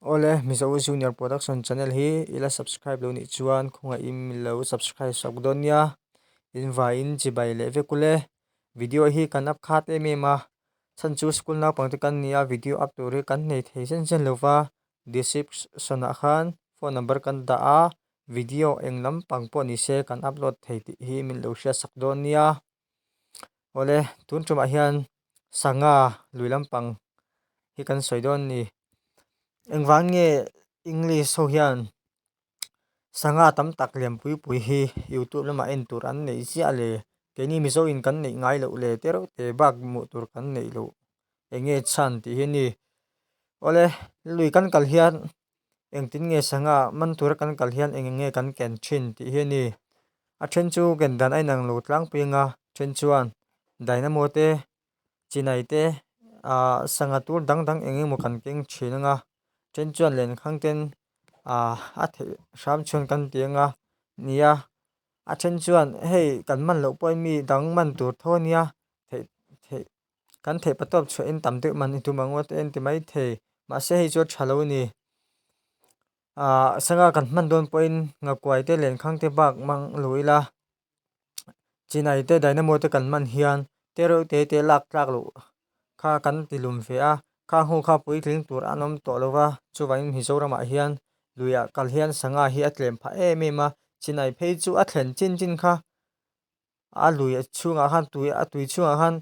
Ole Mizo Junior Production channel hi ila subscribe lo ni chuan khunga im lo subscribe sakdonia in chibai le vekule video hi kan up khat emema chan chu school na pangte kan nia video up to re kan nei thei sen lova description a khan phone number kan da a video englam pangpo ni se kan upload thei ti hi min lo sha sakdonia ole tun chuma hian sanga luilam pang hi kan soidon ni engwang nge English ho hian sanga tam tak liam pui hi YouTube lama en tur an nei zia le keni mizo in kan nei ngai lo le tero te bak mu tur kan nei lo enge chan ti hi ni ole lui kan kal hian engtin nge sanga man tur kan kal hian enge kan ken thin ti hi ni a then chu gen dan ai nang lo tlang pinga then chuan dynamo te chinai te sanga tur dang dang enge mo kan keng thinanga then chuan len khang ten a the sham chon kan tianga nia a then chuan hei kan man lo poi mi dang man tur thonia the the kan the patop chho in tam te man tu mangot en ti mai the ma se hi chu thalo ni sanga kan man don point nga kwai te len khang te bak mang luila chinai te dynamo te kan man hian tero te lak tlak lo kha kan tilum fe a kha hu kha pui tling tur anom to lova chuwain Mizoram ah hian luya kal hian sanga hi atlem pha emema chinai phei chu a thlen chin kha a lui chunga khan tui chunga khan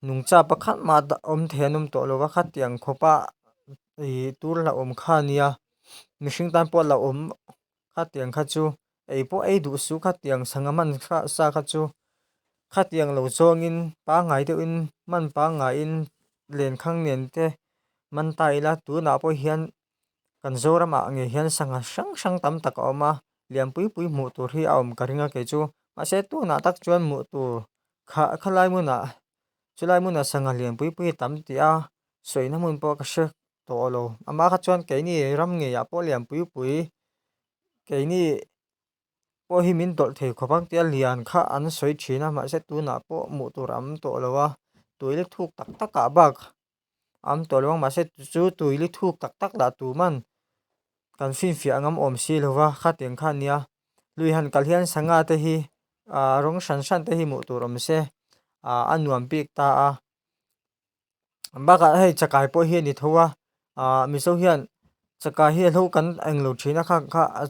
nungcha pakhat ma da om theanum to lova kha tiang khopa i tur la om kha nia mihring tan po la om kha tiang kha chu ei po ei du su kha tiang sanga man kha sa kha chu kha tiang lo chongin pa ngai te in man pa ngai in len khang nen te man tai la tu na po hian kan zorama nge hian sanga sang tam tak a awma liam pui mu tur hi a awm ka ringa ke chu ma se tu na tak chuan mu tur khalai muna chulai muna sanga liam pui tam ti a soina mun po ka she to lo ama kha chuan ke ni ram nge ya po liam pui ke ni po hi min tol thei khopang tia lian kha an soi thina ma se tu na po mu tur am to lowa tuile thuk tak a bak am to lawang ma se chu tuile thuk tak la tu man kan fia ngam om si lova kha tiang kha nia lui han kal hian sanga te hi rong shan te hi mu tur om se anuam pik ta a baka hei chakai po hi ni thowa miso hian chakai hi lo kan englo thina kha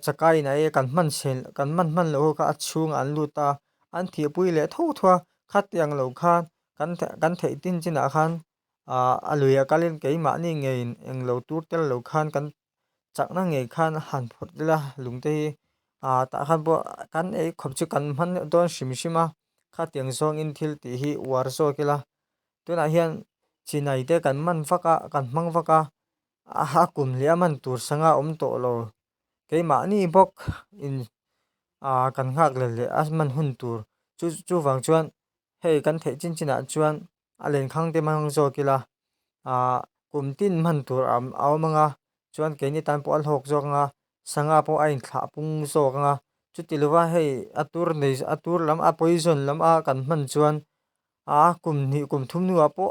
chakai na e kan man sel kan man lo kha chung an luta an thi pui le tho thwa kha tiang lo khan kan thei tin china khan aluya kalin keima ni ngein englo tur tel lo khan kan chakna nge khan han phut la lungte hi ta khan bo kan ei khop chu kan man don shima kha tiang zong in thil ti hi war zo kila tuna hian chinai te kan man vaka kan mang vaka ha kum lia man tur sanga om to lo keima ni bok in kan ngak le asman hun tur chu wang chuan hei kan thei china chuan alen khang te mang zo kila kum tin man tur am awmanga chuan ke ni tan po al hok zo nga sanga po ain thla pung zo nga chuti luwa hei atur lam a poison lam a kan man chuan kum thum nu a po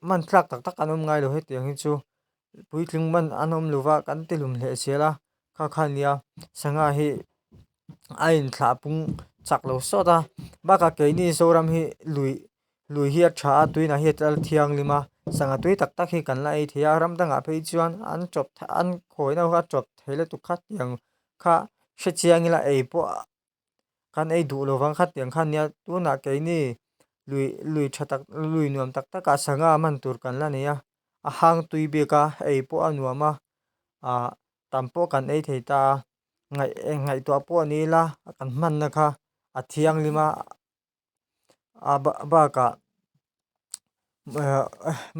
man thlak tak anom ngai lo he tiang hi chu puitling man anom luwa kan tilum hle sela kha nia sanga hi ain thla pung chak lo soda baka ke ni zoram hi lui hi a tha tuina hi tal thiang lima sanga tui tak hi kan la ei thia ram danga phei chuan an khoina kha chop thele tu khat yang kha she chiangila ei po kan ei du lowang khat tiang khan nia tuna ke ni lui nuam tak a sanga man tur kan la nia a hang tui beka ei po anuama tampo kan ei theita ngai to po ni la kan man na kha a thiang lima ba ka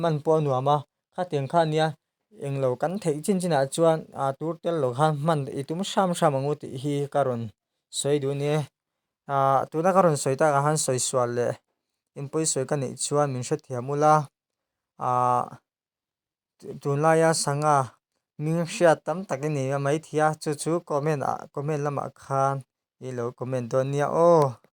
man po nuama kha tiang kha nia englo kan thei china chuan tur tel lo khan man itum sham angu ti hi karon soi du ni tuna karon soi ta han soi swal le inpui soi ka nei chuan min hre thiamula tunlaya sanga ming hriat tam tak ani mai thia chu comment lama khan i lo comment don nia o